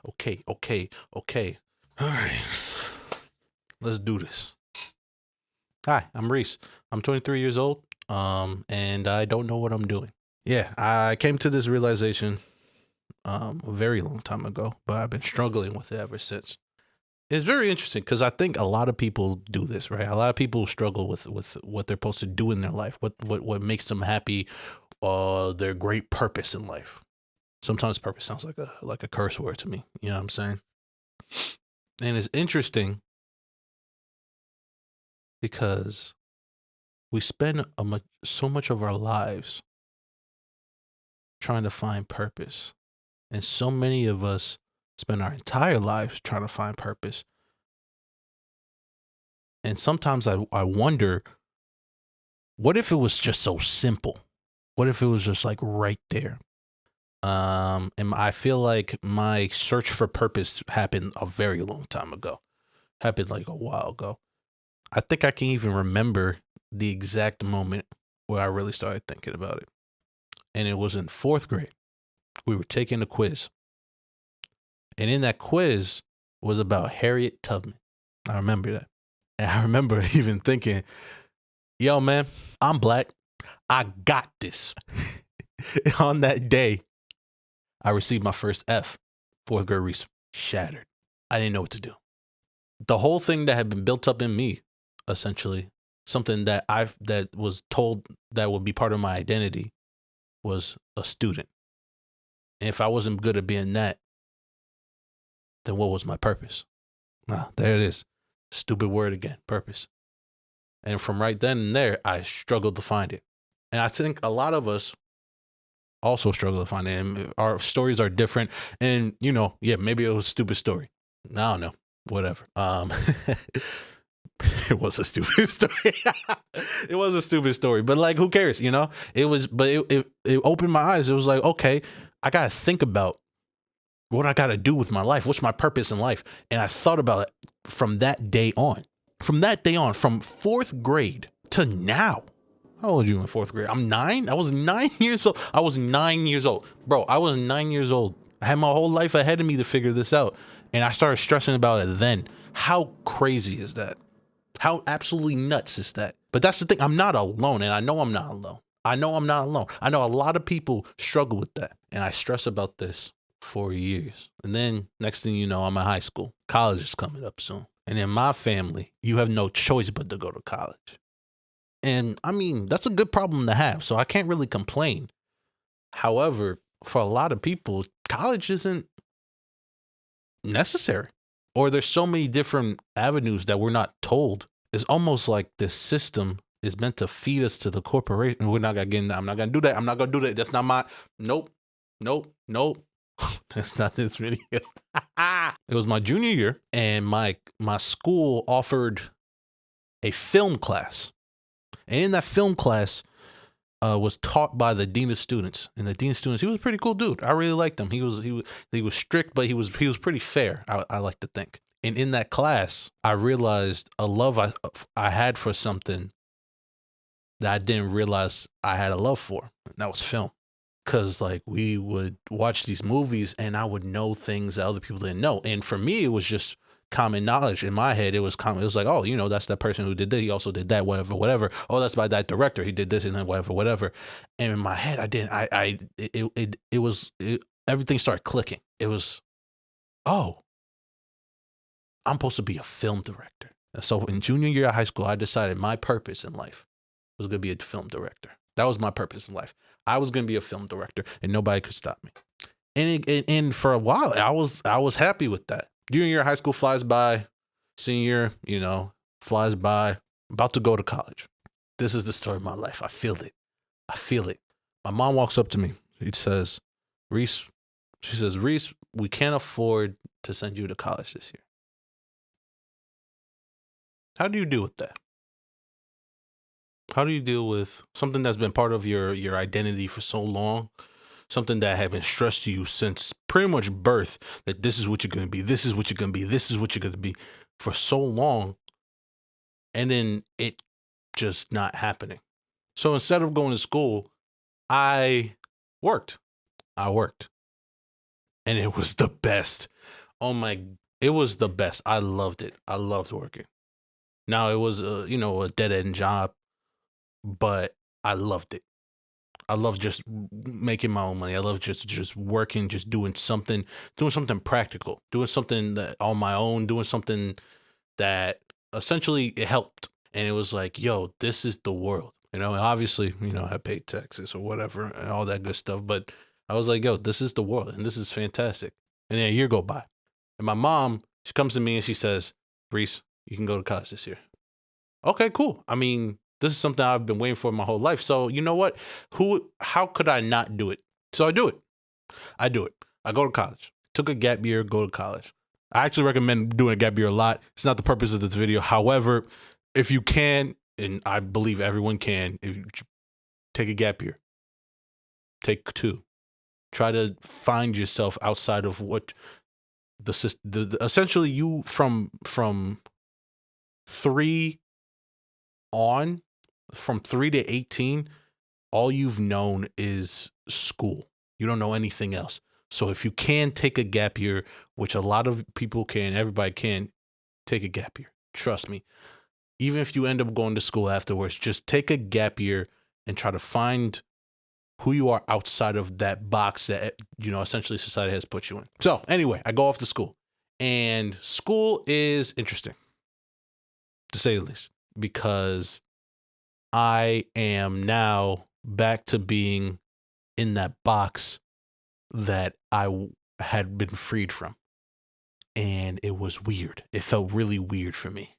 Okay, okay, okay. All right. Let's do this. Hi, I'm Reese. I'm 23 years old, and I don't know what I'm doing. Yeah, I came to this realization a very long time ago, but I've been struggling with it ever since. It's very interesting because I think a lot of people do this, right? A lot of people struggle with what they're supposed to do in their life, what makes them happy, their great purpose in life. Sometimes purpose sounds like a curse word to me. You know what I'm saying? And it's interesting because we spend so much of our lives trying to find purpose, and so many of us spend our entire lives trying to find purpose. And sometimes I wonder, what if it was just so simple? What if it was just like right there? And I feel like my search for purpose happened a very long time ago. Happened like a while ago. I think I can even remember the exact moment where I really started thinking about it. And it was in fourth grade. We were taking a quiz. And in that quiz was about Harriet Tubman. I remember that. And I remember even thinking, yo, man, I'm black. I got this. On that day, I received my first F. Fourth grade research shattered. I didn't know what to do. The whole thing that had been built up in me, essentially, something that that was told that would be part of my identity, was a student. And if I wasn't good at being that, then what was my purpose? There it is. Stupid word again, purpose. And from right then and there, I struggled to find it. And I think a lot of us also struggle to find it. And our stories are different. And, maybe it was a stupid story. I don't know. Whatever. It was a stupid story. It was a stupid story. But like, who cares? It opened my eyes. It was like, okay, I got to think about what I got to do with my life. What's my purpose in life? And I thought about it from that day on. From fourth grade to now. How old are you in fourth grade? I'm 9. I was 9 years old. Bro, I was 9 years old. I had my whole life ahead of me to figure this out. And I started stressing about it then. How crazy is that? How absolutely nuts is that? But that's the thing. I'm not alone. And I know I'm not alone. I know a lot of people struggle with that. And I stress about this for years. And then next thing you know, I'm in high school. College is coming up soon. And in my family, you have no choice but to go to college. And I mean, that's a good problem to have. So I can't really complain. However, for a lot of people, college isn't necessary. Or there's so many different avenues that we're not told. It's almost like this system is meant to feed us to the corporation. We're not gonna get in that. I'm not gonna do that. I'm not gonna do that. That's not my nope. That's not this video. It was my junior year, and my school offered a film class. And in that film class was taught by the dean of students. And the dean of students, he was a pretty cool dude. I really liked him. He was strict, but he was pretty fair, I like to think. And in that class, I realized a love I had for something that I didn't realize I had a love for. And that was film. Because like we would watch these movies and I would know things that other people didn't know. And for me, it was just common knowledge. In my head, it was common. It was like, oh, that's that person who did this. He also did that, whatever. Oh, that's by that director. He did this and then whatever. And in my head, I didn't. Everything started clicking. It was, oh, I'm supposed to be a film director. So in junior year of high school, I decided my purpose in life was going to be a film director. That was my purpose in life. I was going to be a film director, and nobody could stop me. And for a while, I was happy with that. Junior year of high school flies by. Senior, flies by. About to go to college. This is the story of my life. I feel it. My mom walks up to me. She says, Reese, we can't afford to send you to college this year. How do you deal with that? How do you deal with something that's been part of your identity for so long? Something that had been stressed to you since pretty much birth, that this is what you're going to be, this is what you're going to be, this is what you're going to be for so long. And then it just not happening. So instead of going to school, I worked. and it was the best. Oh my, it was the best. I loved it. I loved working. Now it was a dead end job, but I loved it. I love just making my own money. I love just working, just doing something practical, doing something that on my own, doing something that essentially it helped. And it was like, yo, this is the world. And obviously, I paid taxes or whatever and all that good stuff. But I was like, yo, this is the world and this is fantastic. And then a year go by. And my mom, she comes to me and she says, Reese, you can go to college this year. Okay, cool. I mean, this is something I've been waiting for my whole life. So you know what? How could I not do it? So I do it. I do it. I go to college. Took a gap year, go to college. I actually recommend doing a gap year a lot. It's not the purpose of this video. However, if you can, and I believe everyone can, if you take a gap year, take two. Try to find yourself outside of what essentially you from 3 on, from 3 to 18, all you've known is school. You don't know anything else. So if you can take a gap year, which a lot of people can, everybody can, take a gap year. Trust me. Even if you end up going to school afterwards, just take a gap year and try to find who you are outside of that box that, essentially society has put you in. So anyway, I go off to school, and school is interesting, to say the least, because I am now back to being in that box that I had been freed from. And it was weird. It felt really weird for me.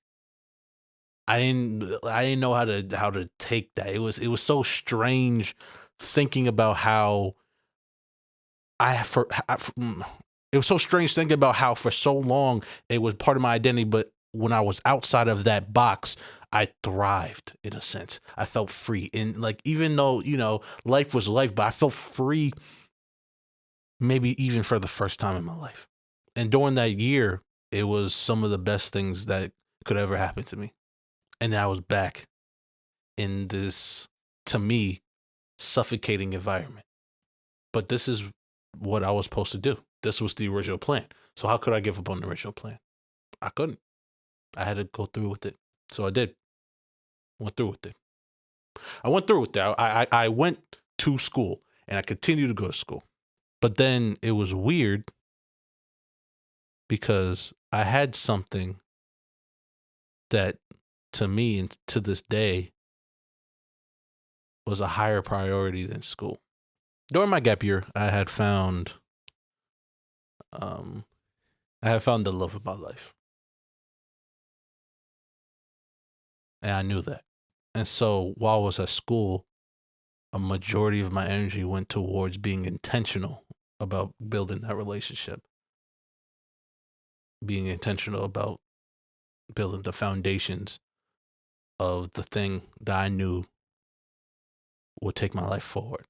I didn't know how to take that. It was so strange thinking about how it was so strange thinking about how for so long it was part of my identity, but when I was outside of that box, I thrived in a sense. I felt free. And like, even though, life was life, but I felt free maybe even for the first time in my life. And during that year, it was some of the best things that could ever happen to me. And I was back in this, to me, suffocating environment. But this is what I was supposed to do. This was the original plan. So how could I give up on the original plan? I couldn't. I had to go through with it. So I did. Went through with it. I went through with that. I went to school and I continued to go to school. But then it was weird because I had something that to me and to this day was a higher priority than school. During my gap year, I had found the love of my life. And I knew that. And so while I was at school, a majority of my energy went towards being intentional about building that relationship, being intentional about building the foundations of the thing that I knew would take my life forward.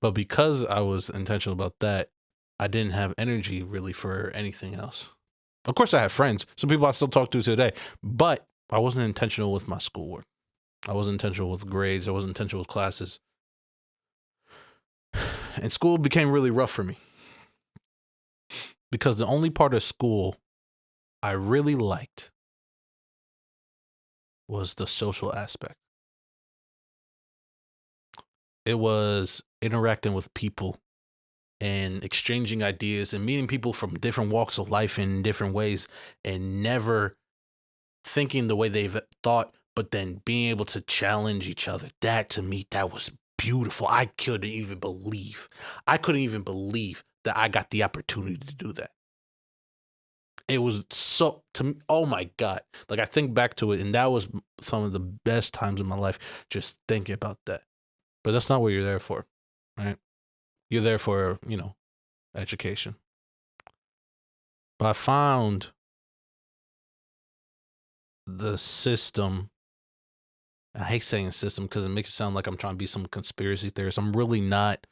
But because I was intentional about that, I didn't have energy really for anything else. Of course, I have friends, some people I still talk to today, but I wasn't intentional with my schoolwork. I wasn't intentional with grades. I wasn't intentional with classes. And school became really rough for me because the only part of school I really liked was the social aspect. It was interacting with people and exchanging ideas and meeting people from different walks of life in different ways and never thinking the way they've thought, but then being able to challenge each other. That, to me, that was beautiful. I couldn't even believe that I got the opportunity to do that. It was so, to me, oh my God. Like, I think back to it, and that was some of the best times in my life, just thinking about that. But that's not what you're there for, right? You're there for, education. But I found the system. I hate saying system because it makes it sound like I'm trying to be some conspiracy theorist. I'm really not.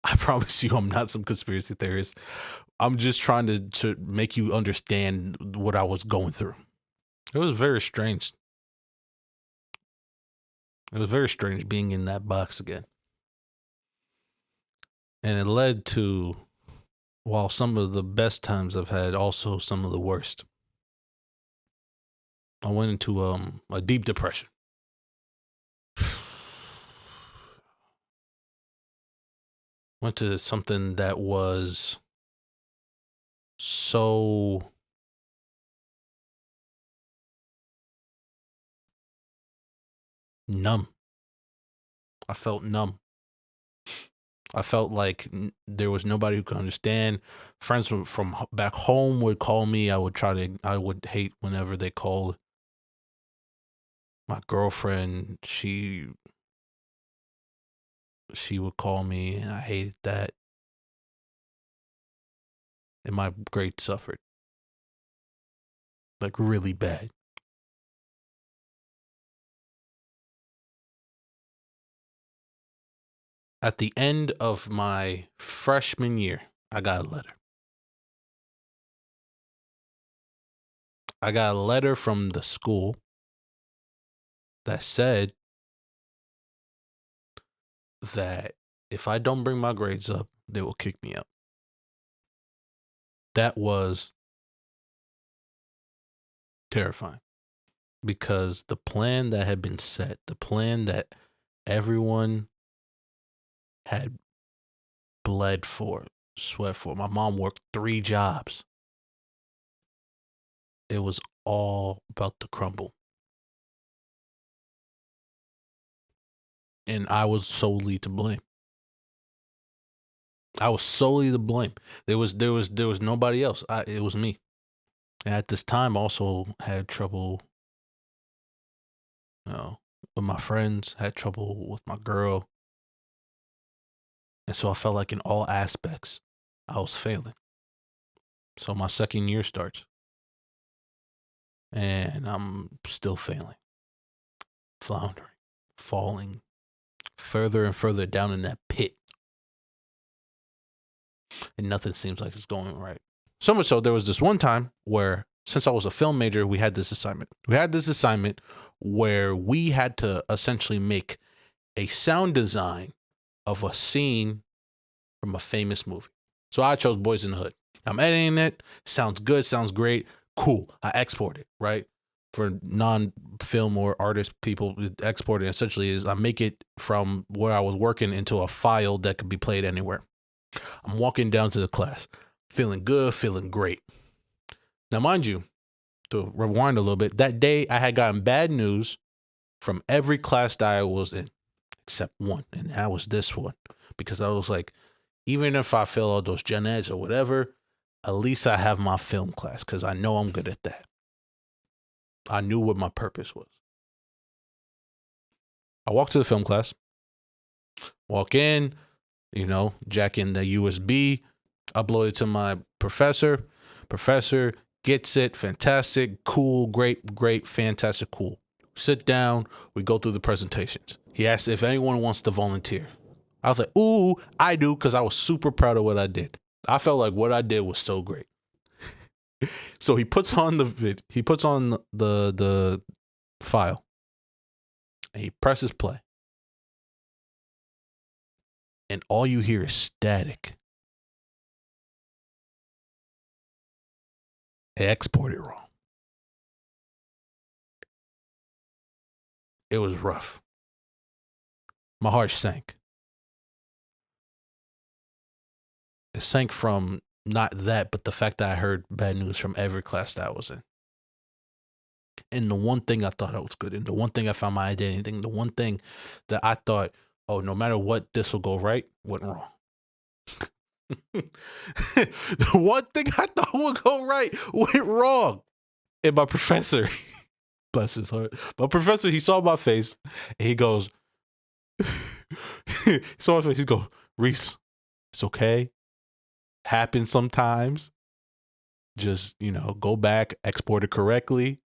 I promise you, I'm not some conspiracy theorist. I'm just trying to make you understand what I was going through. It was very strange. It was very strange being in that box again. And it led to while some of the best times I've had, also some of the worst. I went into a deep depression. Went to something that was so numb. I felt numb. I felt like there was nobody who could understand. Friends from back home would call me. I would hate whenever they called. My girlfriend, she would call me, and I hated that. And my grades suffered, like really bad. At the end of my freshman year, I got a letter. I got a letter from the school that said that if I don't bring my grades up, they will kick me out. That was terrifying because the plan that had been set, the plan that everyone had bled for, sweat for. My mom worked 3 jobs. It was all about to crumble. And I was solely to blame. I was solely to blame. There was nobody else. It was me. And at this time, also had trouble, with my friends. Had trouble with my girl, and so I felt like in all aspects, I was failing. So my second year starts, and I'm still failing, floundering, falling further and further down in that pit, and nothing seems like it's going right. So much so, there was this one time where, since I was a film major, we had this assignment. Where we had to essentially make a sound design of a scene from a famous movie. So I chose Boys in the Hood. I'm editing it. Sounds good. Sounds great. Cool. I export it, right? For non-film or artist people, export it essentially is I make it from where I was working into a file that could be played anywhere. I'm walking down to the class, feeling good, feeling great. Now, mind you, to rewind a little bit, that day I had gotten bad news from every class that I was in, except one, and that was this one. Because I was like, even if I fail all those gen eds or whatever, at least I have my film class because I know I'm good at that. I knew what my purpose was. I walk to the film class, walk in, jack in the USB, upload it to my professor. Professor gets it, fantastic, cool, great, fantastic, cool. Sit down, we go through the presentations. He asked if anyone wants to volunteer. I was like, ooh, I do, because I was super proud of what I did. I felt like what I did was so great. So he puts on the file, and he presses play. And all you hear is static. I exported wrong. It was rough. My heart sank. It sank from not that, but the fact that I heard bad news from every class that I was in. And the one thing I thought I was good, and the one thing I found my identity in, the one thing that I thought, oh, no matter what, this will go right, went wrong. The one thing I thought would go right went wrong. And my professor, bless his heart, my professor, he saw my face, and he goes, he saw my face, he goes, Reese, it's okay. Happens sometimes. Just, go back, export it correctly,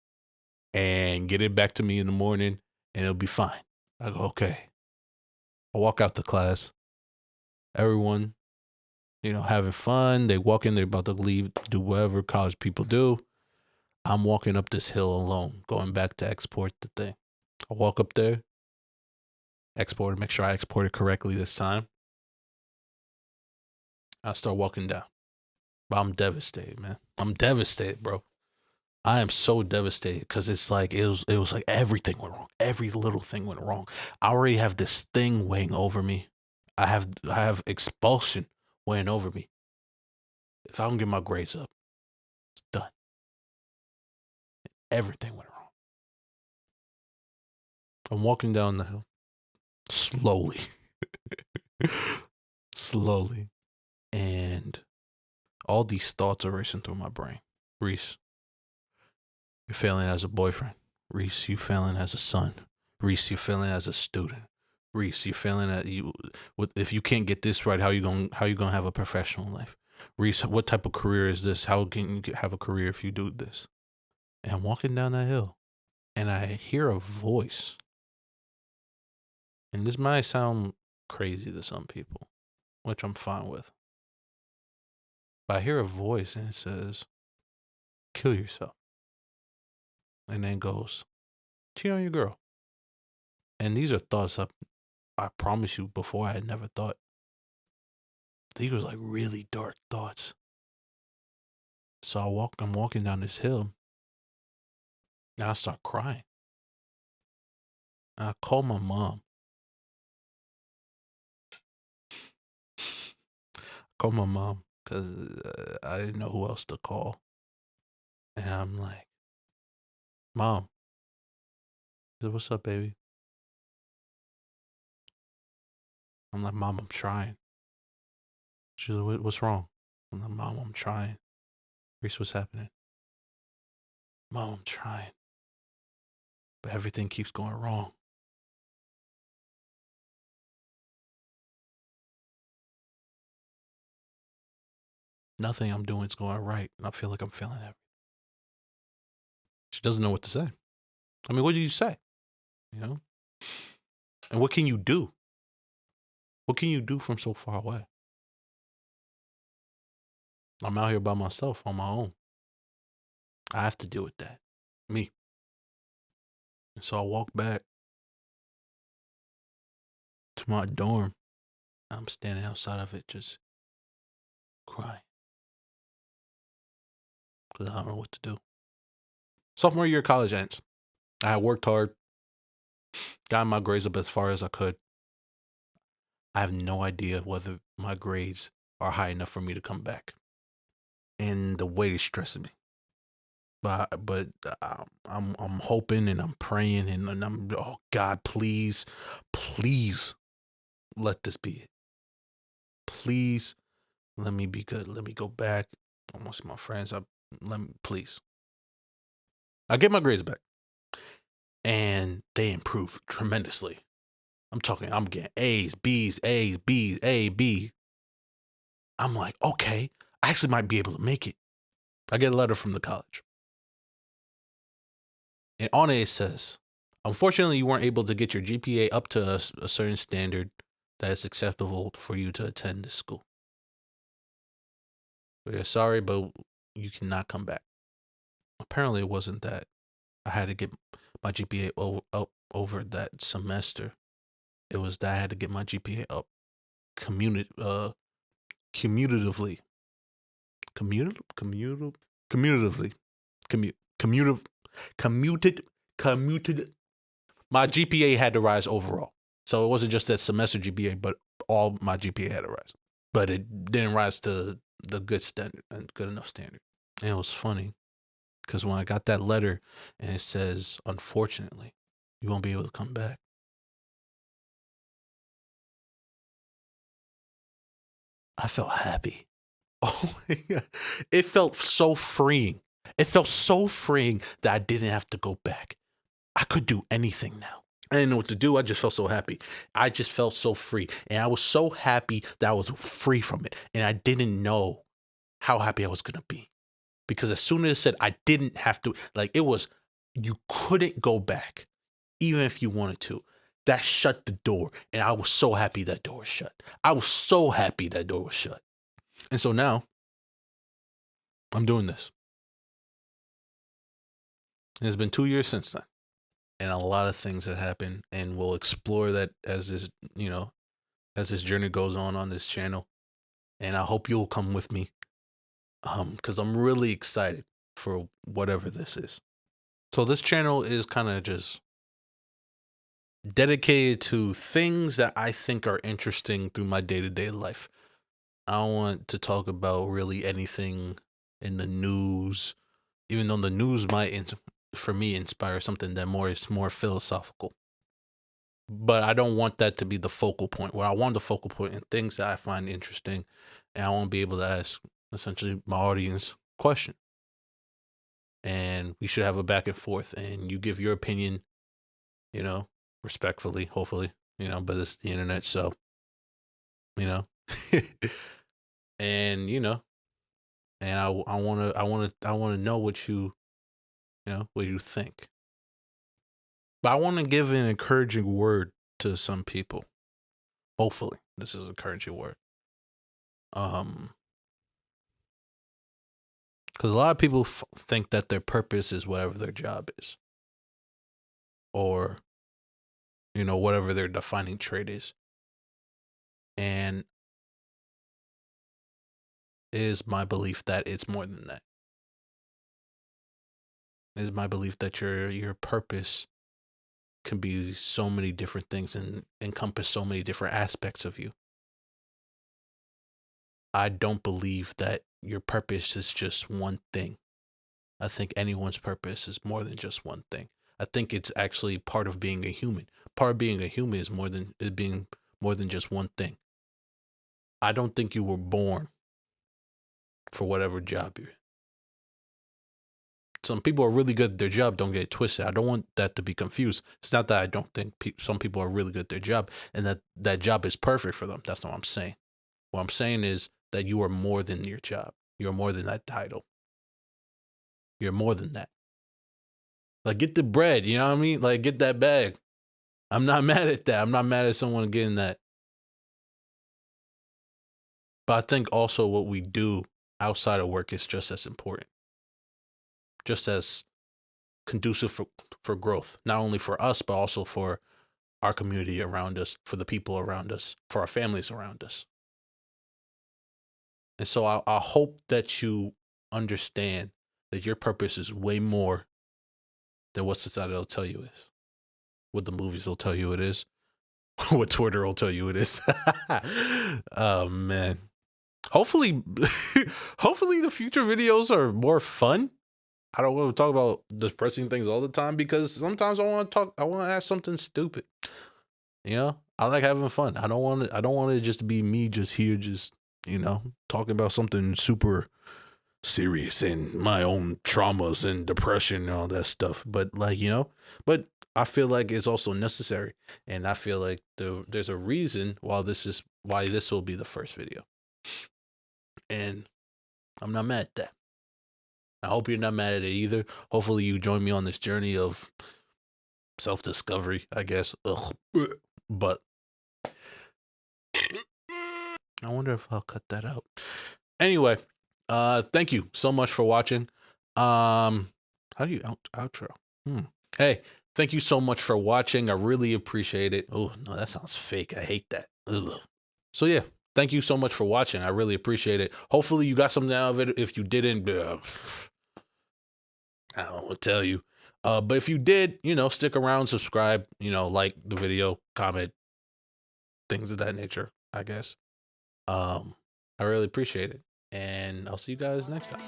and get it back to me in the morning, and it'll be fine. I go, okay. I walk out the class. Everyone, having fun. They walk in, they're about to leave, do whatever college people do. I'm walking up this hill alone, going back to export the thing. I walk up there, export it, make sure I export it correctly this time. I start walking down. But I'm devastated, man. I'm devastated, bro. I am so devastated because it's like it was like everything went wrong. Every little thing went wrong. I already have this thing weighing over me. I have expulsion weighing over me. If I don't get my grades up, it's done. Everything went wrong. I'm walking down the hill slowly, slowly, and all these thoughts are racing through my brain. Reese, you're failing as a boyfriend. Reese, you failing as a son. Reese, you're failing as a student. Reese, you're failing at you. If you can't get this right, how you gonna have a professional life? Reese, what type of career is this? How can you have a career if you do this? And I'm walking down that hill, and I hear a voice. And this might sound crazy to some people, which I'm fine with. But I hear a voice, and it says, "Kill yourself," and then goes, "Cheat on your girl." And these are thoughts I promise you before I had never thought. These were like really dark thoughts. So I'm walking down this hill, and I start crying. And I call my mom. Call my mom because I didn't know who else to call. And I'm like, "Mom," she said, "What's up, baby?" I'm like, "Mom, I'm trying." She's like, "What's wrong?" I'm like, "Mom, I'm trying." Reese, what's happening? "Mom, I'm trying, but everything keeps going wrong." Nothing I'm doing is going right, and I feel like I'm failing everything. She doesn't know what to say. I mean, what do you say? You know? And what can you do? What can you do from so far away? I'm out here by myself on my own. I have to deal with that. Me. And so I walk back to my dorm. I'm standing outside of it just crying because I don't know what to do. Sophomore year of college ends. I had worked hard, got my grades up as far as I could. I have no idea whether my grades are high enough for me to come back. And the weight is stressing me. But I'm hoping and I'm praying and I'm, oh God, please, please let this be it. Please let me be good. Let me go back. I want to see my friends. Let me, please. I get my grades back, and they improve tremendously. I'm getting A's, B's, A's, B's, A, B. I'm like, okay, I actually might be able to make it. I get a letter from the college. And on it says, unfortunately, you weren't able to get your GPA up to a certain standard that is acceptable for you to attend this school. We're sorry, but you cannot come back. Apparently, it wasn't that. I had to get my GPA up over that semester. It was that I had to get my GPA up commutatively. Commutative, commutatively, commuted. My GPA had to rise overall. So it wasn't just that semester GPA, but all my GPA had to rise. But it didn't rise to the good standard and good enough standard. And it was funny because when I got that letter and it says, unfortunately, you won't be able to come back, I felt happy. Oh my God. It felt so freeing. It felt so freeing that I didn't have to go back. I could do anything now. I didn't know what to do. I just felt so happy. I just felt so free. And I was so happy that I was free from it. And I didn't know how happy I was going to be. Because as soon as it said I didn't have to, like it was, you couldn't go back, even if you wanted to. That shut the door. And I was so happy that door was shut. I was so happy that door was shut. And so now I'm doing this. And it's been 2 years since then. And a lot of things have happened. And we'll explore that as this, as this journey goes on this channel. And I hope you'll come with me. because I'm really excited for whatever this is. So this channel is kind of just dedicated to things that I think are interesting through my day-to-day life. I don't want to talk about really anything in the news, even though the news might, for me, inspire something that is more philosophical. But I don't want that to be the focal point. What I want the focal point in things that I find interesting, and I want to be able to ask essentially my audience question. And we should have a back and forth, and you give your opinion, respectfully, hopefully, but it's the internet, so, and, and I want to know what what you think. But I want to give an encouraging word to some people. Hopefully, this is an encouraging word. Because a lot of people think that their purpose is whatever their job is, or whatever their defining trait is. And it is my belief that it's more than that. It is my belief that your purpose can be so many different things and encompass so many different aspects of you. I don't believe that your purpose is just one thing. I think anyone's purpose is more than just one thing. I think it's actually part of being a human. Part of being a human is being more than just one thing. I don't think you were born for whatever job you're in. Some people are really good at their job, don't get it twisted. I don't want that to be confused. It's not that I don't think some people are really good at their job and that job is perfect for them. That's not what I'm saying. What I'm saying is that you are more than your job. You're more than that title. You're more than that. Like, get the bread, you know what I mean? Like, get that bag. I'm not mad at that. I'm not mad at someone getting that. But I think also what we do outside of work is just as important. Just as conducive for growth, not only for us, but also for our community around us, for the people around us, for our families around us. And so I hope that you understand that your purpose is way more than what society will tell you is, what the movies will tell you it is, what Twitter will tell you it is. Oh, man. Hopefully the future videos are more fun. I don't want to talk about depressing things all the time because sometimes I want to ask something stupid. I like having fun. I don't want it just to be me just here, just, talking about something super serious and my own traumas and depression and all that stuff. But but I feel like it's also necessary. And I feel like there's a reason why this will be the first video. And I'm not mad at that. I hope you're not mad at it either. Hopefully you join me on this journey of self-discovery, I guess. But I wonder if I'll cut that out. Anyway, thank you so much for watching. How do you outro? Hey, thank you so much for watching. I really appreciate it. Oh, no, that sounds fake. I hate that. Ugh. So yeah, thank you so much for watching. I really appreciate it. Hopefully you got something out of it. If you didn't, I don't know what to tell you. But if you did, stick around, subscribe, like the video, comment, things of that nature, I guess. I really appreciate it. And I'll see you guys next time.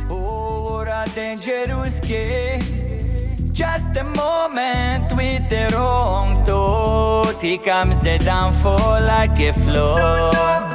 Oh, what a dangerous game. Just a moment with the wrong thought. Here comes the downfall like a flood.